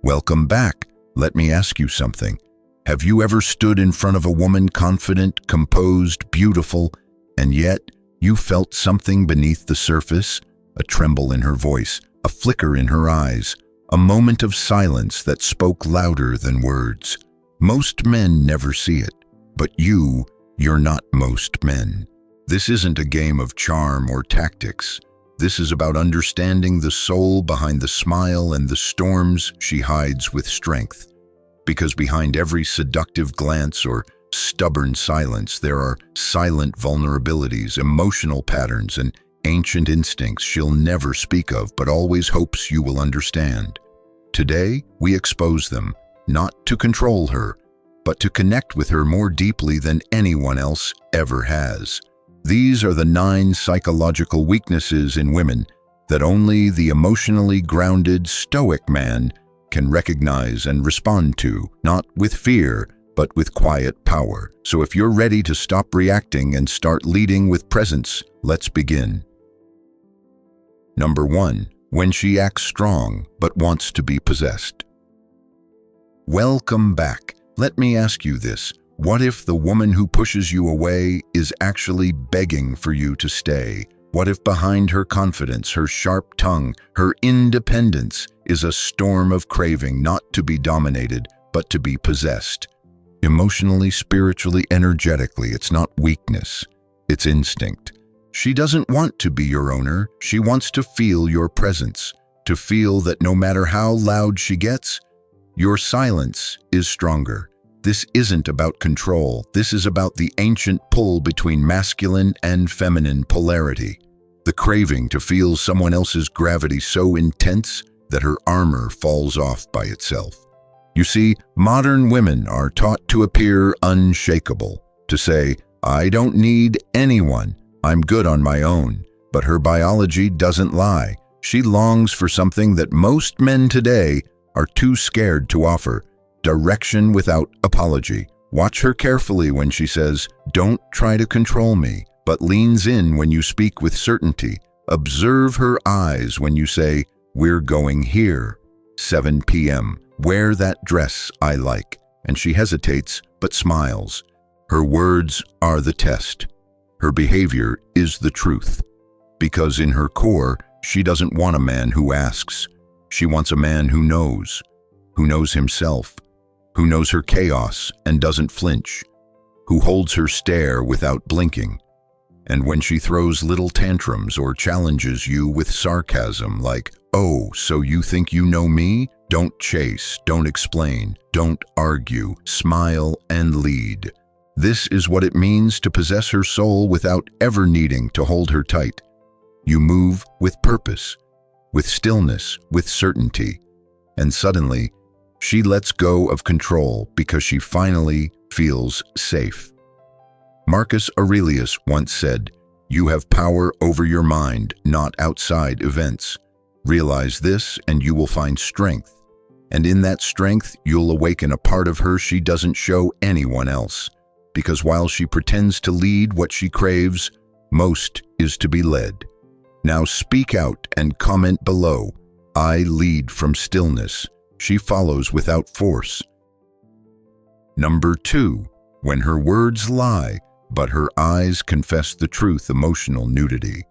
Welcome back. Let me ask you something. Have you ever stood in front of a woman confident, composed, beautiful, and yet you felt something beneath the surface? A tremble in her voice, a flicker in her eyes, a moment of silence that spoke louder than words. Most men never see it, but you're not most men. This isn't a game of charm or tactics. This is about understanding the soul behind the smile and the storms she hides with strength. Because behind every seductive glance or stubborn silence, there are silent vulnerabilities, emotional patterns, and ancient instincts she'll never speak of but always hopes you will understand. Today, we expose them, not to control her, but to connect with her more deeply than anyone else ever has. These are the 9 psychological weaknesses in women that only the emotionally grounded Stoic man can recognize and respond to, not with fear, but with quiet power. So if you're ready to stop reacting and start leading with presence, let's begin. Number 1. When she acts strong but wants to be possessed. Welcome back. Let me ask you this. What if the woman who pushes you away is actually begging for you to stay? What if behind her confidence, her sharp tongue, her independence is a storm of craving not to be dominated, but to be possessed? Emotionally, spiritually, energetically, it's not weakness, it's instinct. She doesn't want to be your owner. She wants to feel your presence, to feel that no matter how loud she gets, your silence is stronger. This isn't about control. This is about the ancient pull between masculine and feminine polarity. The craving to feel someone else's gravity so intense that her armor falls off by itself. You see, modern women are taught to appear unshakable, to say, "I don't need anyone. I'm good on my own." But her biology doesn't lie. She longs for something that most men today are too scared to offer: direction without apology. Watch her carefully when she says, "Don't try to control me," but leans in when you speak with certainty. Observe her eyes when you say, "We're going here, 7 p.m. Wear that dress I like," and she hesitates but smiles. Her words are the test. Her behavior is the truth. Because in her core, she doesn't want a man who asks. She wants a man who knows himself, who knows her chaos and doesn't flinch, who holds her stare without blinking. And when she throws little tantrums or challenges you with sarcasm like, "Oh, so you think you know me?" Don't chase, don't explain, don't argue, smile and lead. This is what it means to possess her soul without ever needing to hold her tight. You move with purpose, with stillness, with certainty, and suddenly, she lets go of control because she finally feels safe. Marcus Aurelius once said, "You have power over your mind, not outside events. Realize this and you will find strength. And in that strength, you'll awaken a part of her she doesn't show anyone else. Because while she pretends to lead what she craves, most is to be led." Now speak out and comment below. I lead from stillness. She follows without force. Number 2, when her words lie, but her eyes confess the truth, emotional nudity.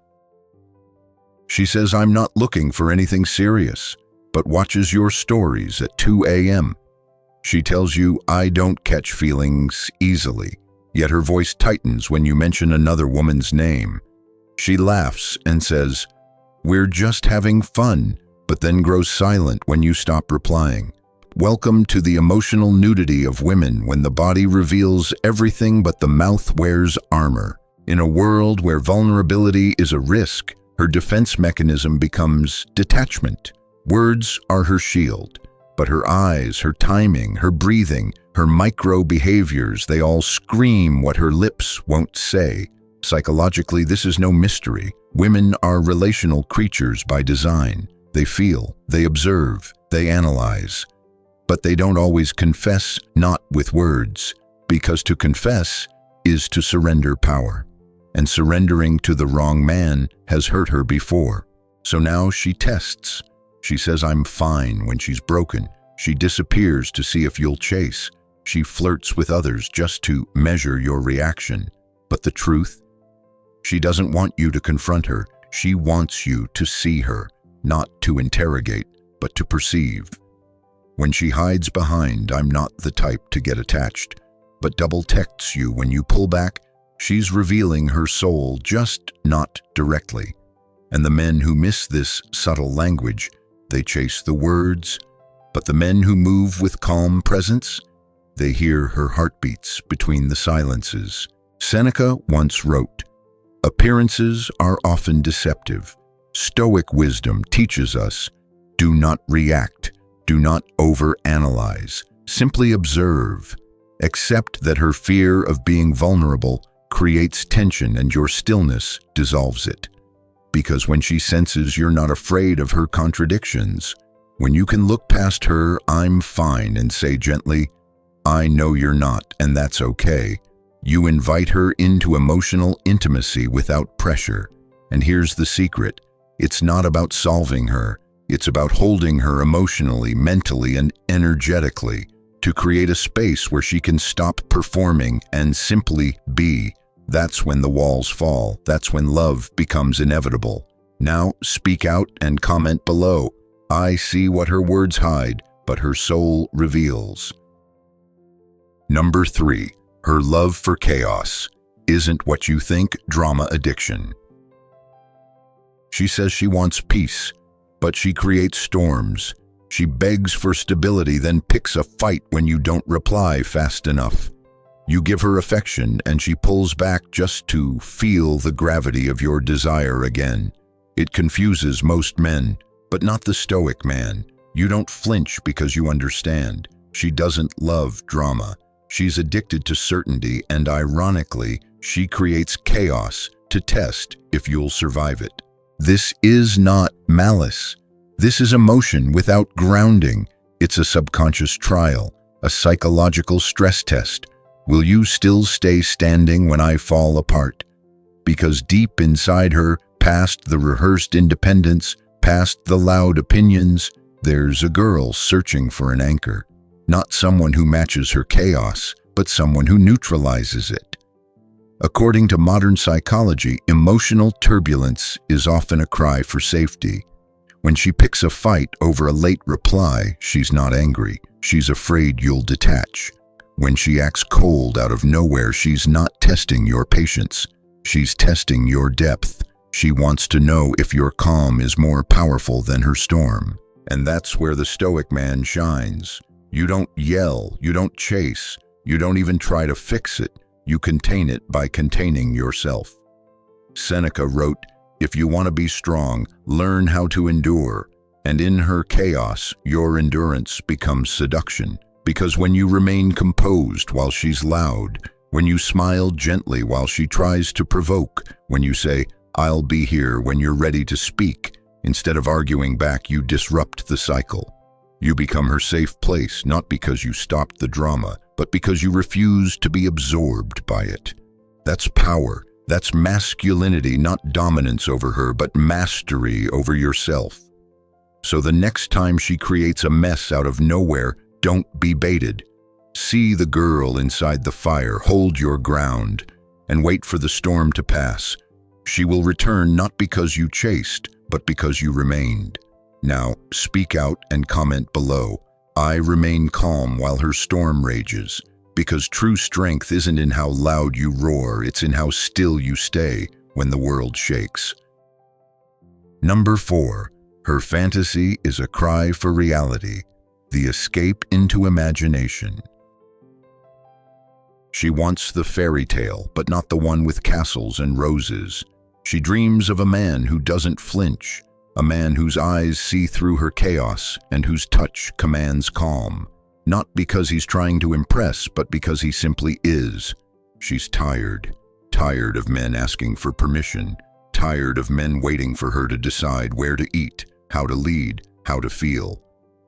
She says, "I'm not looking for anything serious," but watches your stories at 2 a.m. She tells you, "I don't catch feelings easily," yet her voice tightens when you mention another woman's name. She laughs and says, "We're just having fun," but then grows silent when you stop replying. Welcome to the emotional nudity of women, when the body reveals everything but the mouth wears armor. In a world where vulnerability is a risk, her defense mechanism becomes detachment. Words are her shield, but her eyes, her timing, her breathing, her micro behaviors, they all scream what her lips won't say. Psychologically, this is no mystery. Women are relational creatures by design. They feel, they observe, they analyze. But they don't always confess, not with words, because to confess is to surrender power. And surrendering to the wrong man has hurt her before. So now she tests. She says, "I'm fine," when she's broken. She disappears to see if you'll chase. She flirts with others just to measure your reaction. But the truth? She doesn't want you to confront her. She wants you to see her, not to interrogate, but to perceive. When she hides behind, "I'm not the type to get attached," but double texts you when you pull back, she's revealing her soul, just not directly. And the men who miss this subtle language, they chase the words, but the men who move with calm presence, they hear her heartbeats between the silences. Seneca once wrote, "Appearances are often deceptive. Stoic wisdom teaches us, do not react, do not overanalyze, simply observe. Accept that her fear of being vulnerable creates tension and your stillness dissolves it. Because when she senses you're not afraid of her contradictions, when you can look past her 'I'm fine' and say gently, 'I know you're not, and that's okay,' you invite her into emotional intimacy without pressure. And here's the secret. It's not about solving her. It's about holding her emotionally, mentally, and energetically to create a space where she can stop performing and simply be. That's when the walls fall. That's when love becomes inevitable. Now speak out and comment below. I see what her words hide, but her soul reveals." Number 3. Her love for chaos isn't what you think. Drama addiction. She says she wants peace, but she creates storms. She begs for stability, then picks a fight when you don't reply fast enough. You give her affection, and she pulls back just to feel the gravity of your desire again. It confuses most men, but not the Stoic man. You don't flinch because you understand. She doesn't love drama. She's addicted to certainty, and ironically, she creates chaos to test if you'll survive it. This is not malice. This is emotion without grounding. It's a subconscious trial, a psychological stress test. Will you still stay standing when I fall apart? Because deep inside her, past the rehearsed independence, past the loud opinions, there's a girl searching for an anchor. Not someone who matches her chaos, but someone who neutralizes it. According to modern psychology, emotional turbulence is often a cry for safety. When she picks a fight over a late reply, she's not angry. She's afraid you'll detach. When she acts cold out of nowhere, she's not testing your patience. She's testing your depth. She wants to know if your calm is more powerful than her storm. And that's where the Stoic man shines. You don't yell, you don't chase, you don't even try to fix it. You contain it by containing yourself. Seneca wrote, "If you want to be strong, learn how to endure." And in her chaos, your endurance becomes seduction. Because when you remain composed while she's loud, when you smile gently while she tries to provoke, when you say, "I'll be here when you're ready to speak," instead of arguing back, you disrupt the cycle. You become her safe place, not because you stopped the drama, but because you refuse to be absorbed by it. That's power. That's masculinity, not dominance over her, but mastery over yourself. So the next time she creates a mess out of nowhere, don't be baited. See the girl inside the fire, hold your ground, and wait for the storm to pass. She will return not because you chased, but because you remained. Now, speak out and comment below. I remain calm while her storm rages, because true strength isn't in how loud you roar, it's in how still you stay when the world shakes. Number 4. Her fantasy is a cry for reality, the escape into imagination. She wants the fairy tale, but not the one with castles and roses. She dreams of a man who doesn't flinch, a man whose eyes see through her chaos and whose touch commands calm. Not because he's trying to impress, but because he simply is. She's tired of men asking for permission, tired of men waiting for her to decide where to eat, how to lead, how to feel.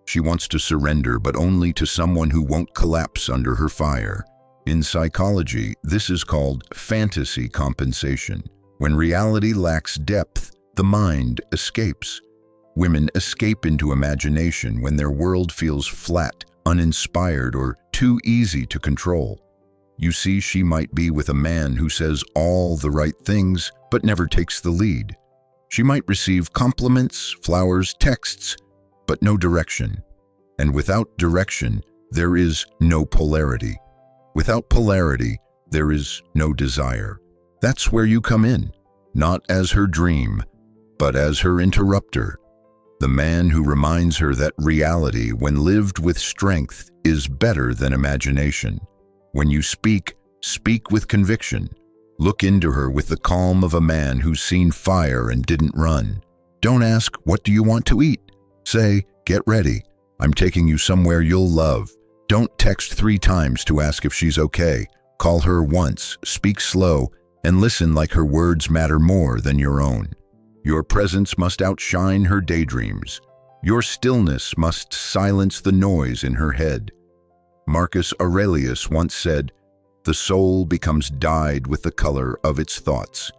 She wants to surrender, but only to someone who won't collapse under her fire. In psychology, this is called fantasy compensation. When reality lacks depth, the mind escapes. Women escape into imagination when their world feels flat, uninspired, or too easy to control. You see, she might be with a man who says all the right things, but never takes the lead. She might receive compliments, flowers, texts, but no direction. And without direction, there is no polarity. Without polarity, there is no desire. That's where you come in, not as her dream, but as her interrupter. The man who reminds her that reality, when lived with strength, is better than imagination. When you speak, speak with conviction. Look into her with the calm of a man who's seen fire and didn't run. Don't ask, "What do you want to eat?" Say, "Get ready. I'm taking you somewhere you'll love." Don't text 3 times to ask if she's okay. Call her once, speak slow, and listen like her words matter more than your own. Your presence must outshine her daydreams. Your stillness must silence the noise in her head. Marcus Aurelius once said, "The soul becomes dyed with the color of its thoughts."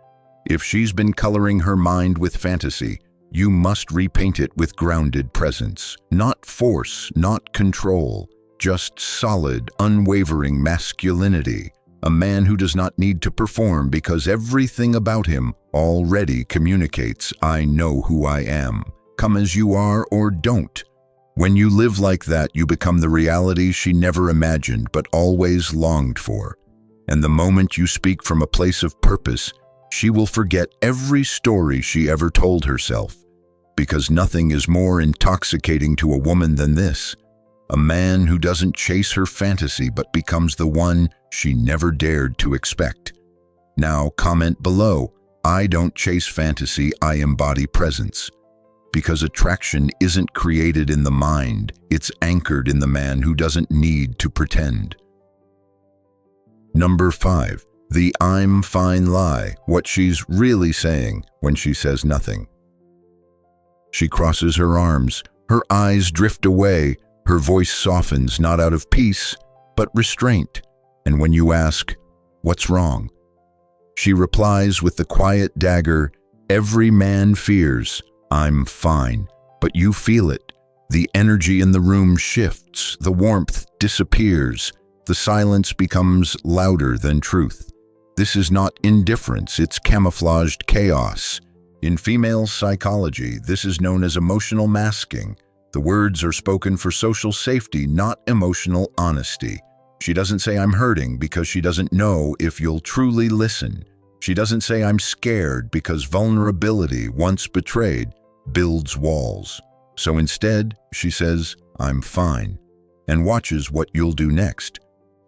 If she's been coloring her mind with fantasy, you must repaint it with grounded presence. Not force, not control, just solid, unwavering masculinity. A man who does not need to perform because everything about him already communicates, "I know who I am. Come as you are or don't." When you live like that, you become the reality she never imagined but always longed for. And the moment you speak from a place of purpose, she will forget every story she ever told herself. Because nothing is more intoxicating to a woman than this. A man who doesn't chase her fantasy but becomes the one she never dared to expect. Now comment below, "I don't chase fantasy, I embody presence." Because attraction isn't created in the mind, it's anchored in the man who doesn't need to pretend. Number 5. The "I'm fine" lie, what she's really saying when she says nothing. She crosses her arms, her eyes drift away, her voice softens not out of peace, but restraint. And when you ask, "What's wrong?" she replies with the quiet dagger, "Every man fears, I'm fine, but you feel it. The energy in the room shifts, the warmth disappears, the silence becomes louder than truth. This is not indifference, it's camouflaged chaos. In female psychology, this is known as emotional masking. The words are spoken for social safety, not emotional honesty. She doesn't say, "I'm hurting," because she doesn't know if you'll truly listen. She doesn't say, "I'm scared," because vulnerability, once betrayed, builds walls. So instead, she says, "I'm fine," and watches what you'll do next.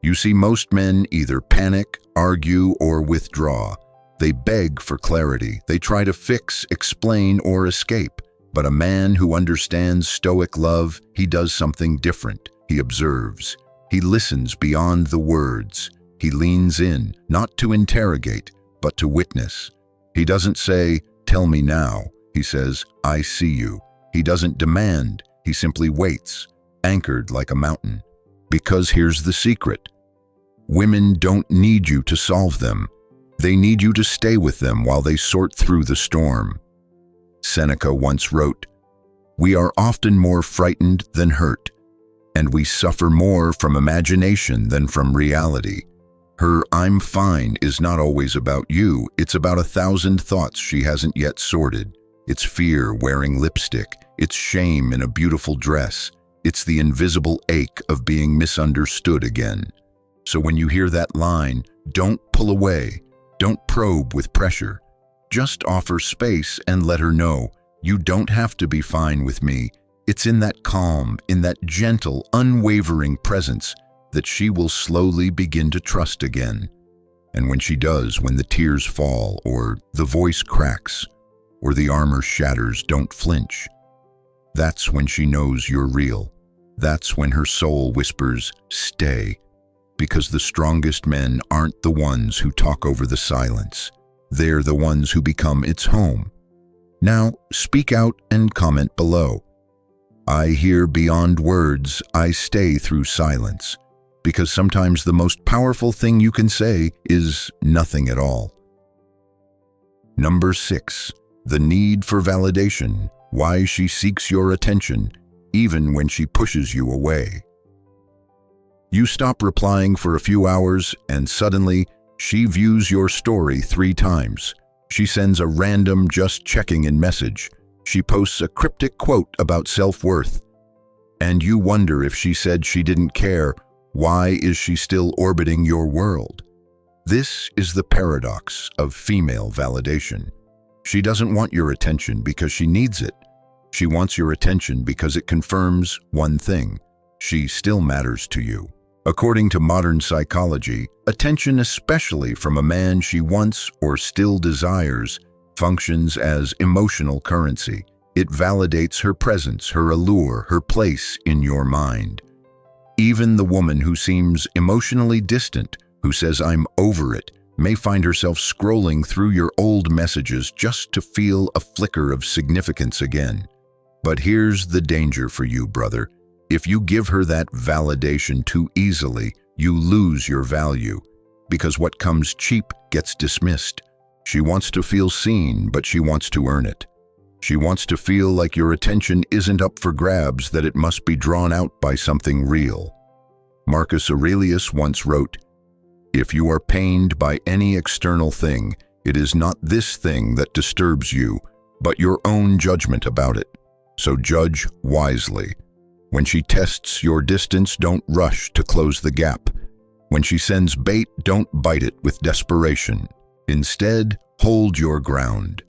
You see, most men either panic, argue, or withdraw. They beg for clarity. They try to fix, explain, or escape. But a man who understands Stoic love, he does something different. He observes. He listens beyond the words. He leans in, not to interrogate, but to witness. He doesn't say, "Tell me now." He says, "I see you." He doesn't demand. He simply waits, anchored like a mountain. Because here's the secret. Women don't need you to solve them. They need you to stay with them while they sort through the storm. Seneca once wrote, "We are often more frightened than hurt, and we suffer more from imagination than from reality." Her "I'm fine" is not always about you. It's about 1,000 thoughts she hasn't yet sorted. It's fear wearing lipstick. It's shame in a beautiful dress. It's the invisible ache of being misunderstood again. So when you hear that line, don't pull away. Don't probe with pressure. Just offer space and let her know, you don't have to be fine with me. It's in that calm, in that gentle, unwavering presence that she will slowly begin to trust again. And when she does, when the tears fall, or the voice cracks, or the armor shatters, don't flinch. That's when she knows you're real. That's when her soul whispers, "Stay." Because the strongest men aren't the ones who talk over the silence. They're the ones who become its home. Now, speak out and comment below. I hear beyond words, I stay through silence. Because sometimes the most powerful thing you can say is nothing at all. Number 6. The need for validation, why she seeks your attention, even when she pushes you away. You stop replying for a few hours, and suddenly, she views your story 3 times. She sends a random just checking in message. She posts a cryptic quote about self-worth. And you wonder if she said she didn't care, why is she still orbiting your world? This is the paradox of female validation. She doesn't want your attention because she needs it. She wants your attention because it confirms one thing: she still matters to you. According to modern psychology, attention, especially from a man she wants or still desires, functions as emotional currency. It validates her presence, her allure, her place in your mind. Even the woman who seems emotionally distant, who says "I'm over it," may find herself scrolling through your old messages just to feel a flicker of significance again. But here's the danger for you, brother. If you give her that validation too easily, you lose your value, because what comes cheap gets dismissed. She wants to feel seen, but she wants to earn it. She wants to feel like your attention isn't up for grabs, that it must be drawn out by something real. Marcus Aurelius once wrote, "If you are pained by any external thing, it is not this thing that disturbs you, but your own judgment about it. So judge wisely. When she tests your distance, don't rush to close the gap. When she sends bait, don't bite it with desperation. Instead, hold your ground.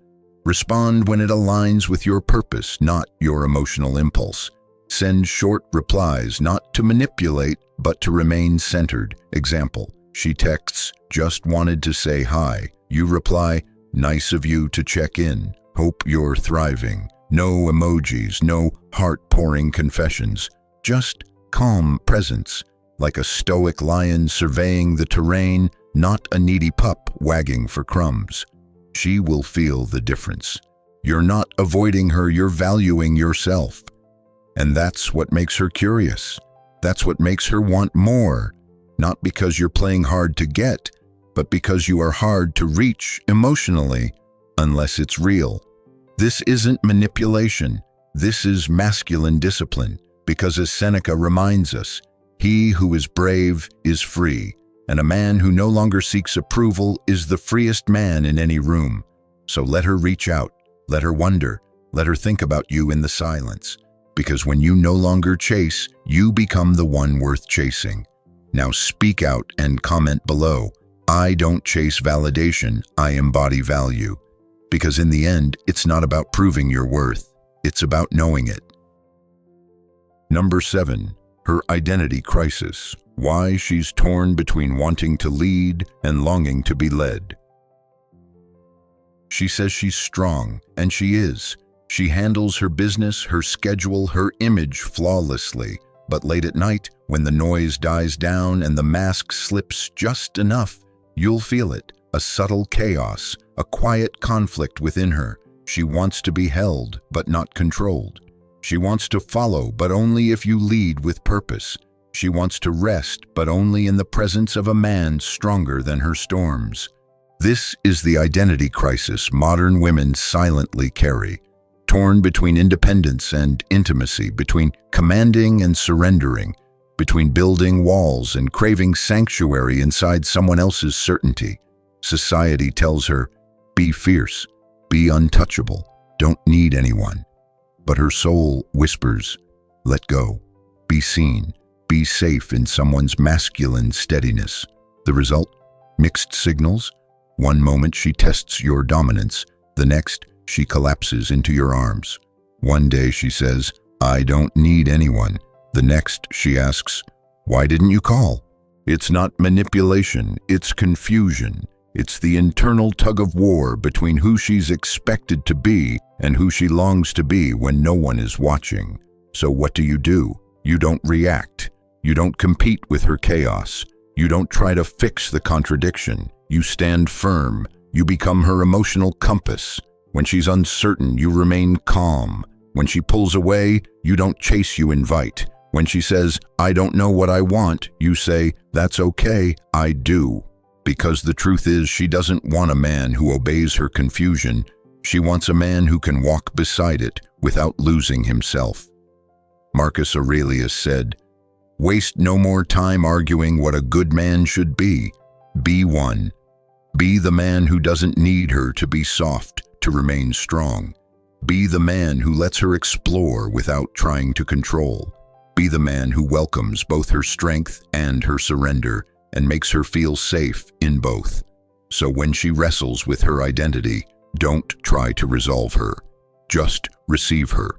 Respond when it aligns with your purpose, not your emotional impulse. Send short replies, not to manipulate, but to remain centered. Example, she texts, "Just wanted to say hi." You reply, "Nice of you to check in. Hope you're thriving." No emojis, no heart-pouring confessions, just calm presence, like a stoic lion surveying the terrain, not a needy pup wagging for crumbs. She will feel the difference. You're not avoiding her, you're valuing yourself. And that's what makes her curious. That's what makes her want more, not because you're playing hard to get, but because you are hard to reach emotionally, unless it's real. This isn't manipulation. This is masculine discipline, because as Seneca reminds us, he who is brave is free, and a man who no longer seeks approval is the freest man in any room. So let her reach out, let her wonder, let her think about you in the silence, because when you no longer chase, you become the one worth chasing. Now speak out and comment below. I don't chase validation, I embody value. Because in the end, it's not about proving your worth, it's about knowing it. Number 7, her identity crisis. Why she's torn between wanting to lead and longing to be led. She says she's strong, and she is. She handles her business, her schedule, her image flawlessly. But late at night, when the noise dies down and the mask slips just enough, you'll feel it, a subtle chaos, a quiet conflict within her. She wants to be held, but not controlled. She wants to follow, but only if you lead with purpose. She wants to rest, but only in the presence of a man stronger than her storms. This is the identity crisis modern women silently carry, torn between independence and intimacy, between commanding and surrendering, between building walls and craving sanctuary inside someone else's certainty. Society tells her, be fierce, be untouchable, don't need anyone. But her soul whispers, let go, be seen, be safe in someone's masculine steadiness. The result? Mixed signals. One moment she tests your dominance, the next she collapses into your arms. One day she says, I don't need anyone. The next she asks, why didn't you call? It's not manipulation, it's confusion. It's the internal tug of war between who she's expected to be and who she longs to be when no one is watching. So what do? You don't react. You don't compete with her chaos. You don't try to fix the contradiction. You stand firm. You become her emotional compass. When she's uncertain, you remain calm. When she pulls away, you don't chase, you invite. When she says, I don't know what I want, you say, that's okay, I do. Because the truth is, she doesn't want a man who obeys her confusion. She wants a man who can walk beside it, without losing himself. Marcus Aurelius said, "Waste no more time arguing what a good man should be. Be one. Be the man who doesn't need her to be soft to remain strong. Be the man who lets her explore without trying to control. Be the man who welcomes both her strength and her surrender and makes her feel safe in both. So when she wrestles with her identity, don't try to resolve her. Just receive her.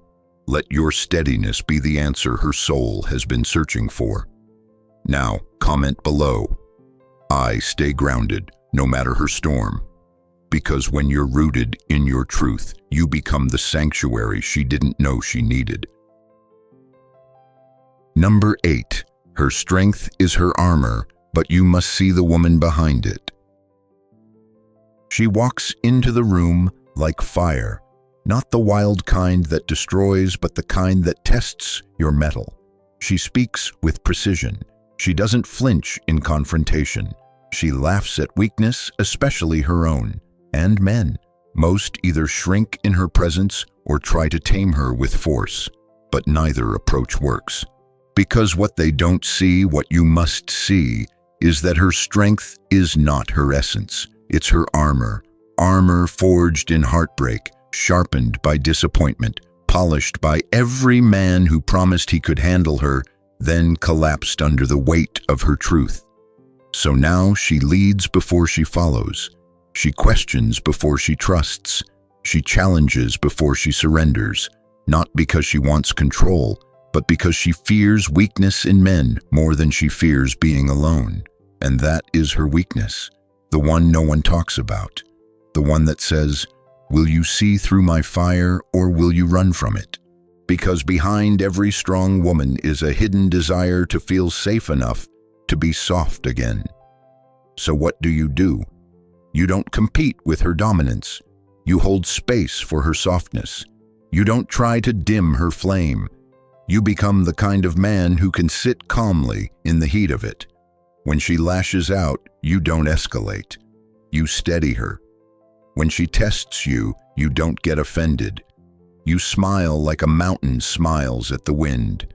Let your steadiness be the answer her soul has been searching for." Now, comment below. I stay grounded, no matter her storm. Because when you're rooted in your truth, you become the sanctuary she didn't know she needed. Number 8. Her strength is her armor, but you must see the woman behind it. She walks into the room like fire, not the wild kind that destroys, but the kind that tests your mettle. She speaks with precision. She doesn't flinch in confrontation. She laughs at weakness, especially her own. And men. Most either shrink in her presence or try to tame her with force, but neither approach works. Because what they don't see, what you must see, is that her strength is not her essence. It's her armor. Armor forged in heartbreak, sharpened by disappointment, polished by every man who promised he could handle her, then collapsed under the weight of her truth. So now she leads before she follows. She questions before she trusts. She challenges before she surrenders, not because she wants control, but because she fears weakness in men more than she fears being alone. And that is her weakness, the one no one talks about, the one that says, "Will you see through my fire or will you run from it?" Because behind every strong woman is a hidden desire to feel safe enough to be soft again. So what do? You don't compete with her dominance. You hold space for her softness. You don't try to dim her flame. You become the kind of man who can sit calmly in the heat of it. When she lashes out, you don't escalate. You steady her. When she tests you, you don't get offended. You smile like a mountain smiles at the wind.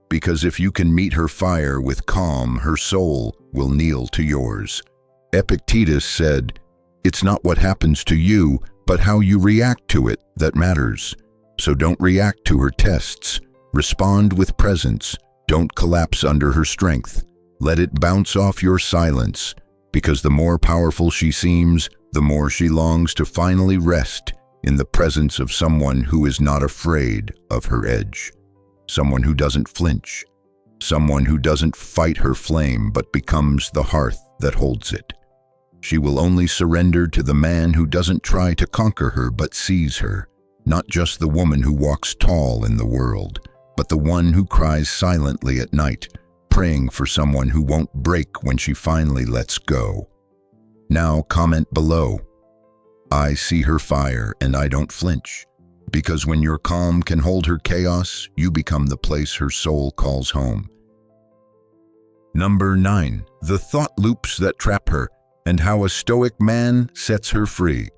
Because if you can meet her fire with calm, her soul will kneel to yours. Epictetus said, "It's not what happens to you, but how you react to it that matters." So don't react to her tests. Respond with presence. Don't collapse under her strength. Let it bounce off your silence, because the more powerful she seems, the more she longs to finally rest in the presence of someone who is not afraid of her edge. Someone who doesn't flinch. Someone who doesn't fight her flame but becomes the hearth that holds it. She will only surrender to the man who doesn't try to conquer her but sees her, not just the woman who walks tall in the world, but the one who cries silently at night, praying for someone who won't break when she finally lets go. Now comment below. I see her fire and I don't flinch. Because when your calm can hold her chaos, you become the place her soul calls home. Number 9. The thought loops that trap her, and how a Stoic man sets her free.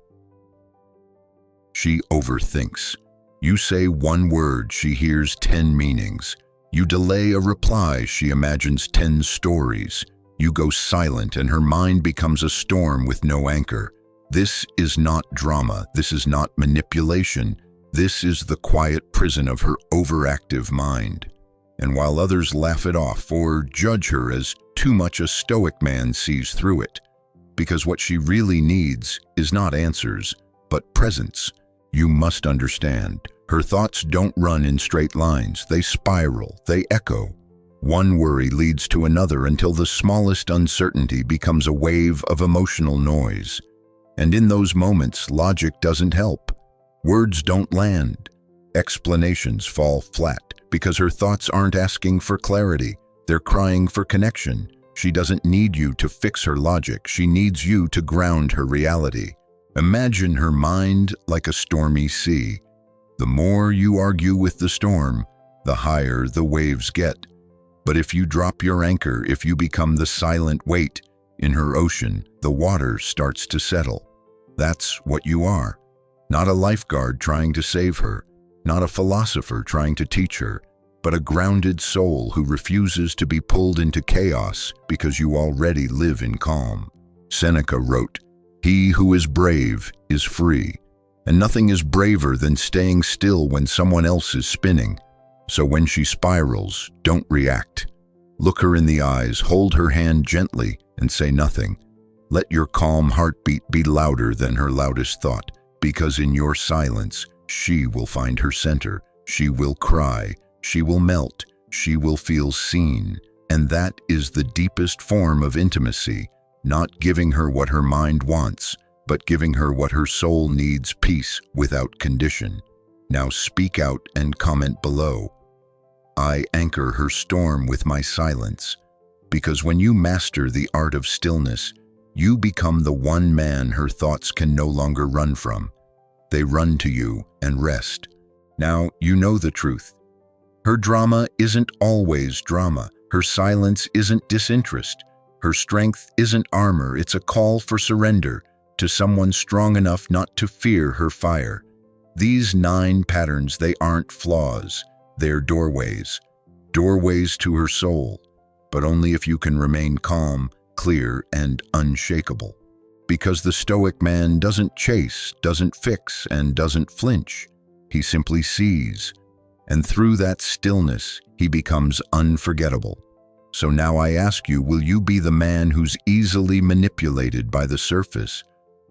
She overthinks. You say one word, she hears 10 meanings. You delay a reply, she imagines 10 stories. You go silent and her mind becomes a storm with no anchor. This is not drama. This is not manipulation. This is the quiet prison of her overactive mind. And while others laugh it off or judge her as too much, a Stoic man sees through it. Because what she really needs is not answers, but presence. You must understand, her thoughts don't run in straight lines. They spiral, they echo. One worry leads to another until the smallest uncertainty becomes a wave of emotional noise. And in those moments, logic doesn't help. Words don't land. Explanations fall flat because her thoughts aren't asking for clarity. They're crying for connection. She doesn't need you to fix her logic. She needs you to ground her reality. Imagine her mind like a stormy sea. The more you argue with the storm, the higher the waves get. But if you drop your anchor, if you become the silent weight in her ocean, the water starts to settle. That's what you are. Not a lifeguard trying to save her, not a philosopher trying to teach her, but a grounded soul who refuses to be pulled into chaos because you already live in calm. Seneca wrote, "He who is brave is free," and nothing is braver than staying still when someone else is spinning. So when she spirals, don't react. Look her in the eyes, hold her hand gently, and say nothing. Let your calm heartbeat be louder than her loudest thought, because in your silence, she will find her center. She will cry, she will melt, she will feel seen. And that is the deepest form of intimacy, not giving her what her mind wants, but giving her what her soul needs, peace without condition. Now speak out and comment below. I anchor her storm with my silence, because when you master the art of stillness, you become the one man her thoughts can no longer run from. They run to you and rest. Now you know the truth. Her drama isn't always drama. Her silence isn't disinterest. Her strength isn't armor. It's a call for surrender to someone strong enough not to fear her fire. These 9 patterns, they aren't flaws. They're doorways. Doorways to her soul. But only if you can remain calm, clear, and unshakable. Because the Stoic man doesn't chase, doesn't fix, and doesn't flinch. He simply sees. And through that stillness, he becomes unforgettable. So now I ask you, will you be the man who's easily manipulated by the surface,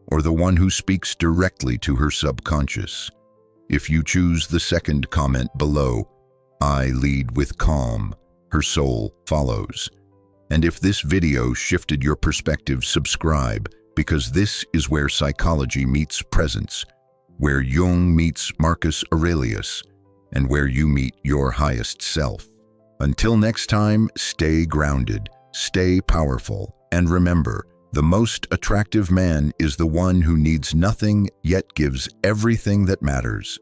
or the one who speaks directly to her subconscious? If you choose the second, comment below. I lead with calm. Her soul follows. And if this video shifted your perspective, subscribe, because this is where psychology meets presence, where Jung meets Marcus Aurelius, and where you meet your highest self. Until next time, stay grounded, stay powerful, and remember, the most attractive man is the one who needs nothing yet gives everything that matters.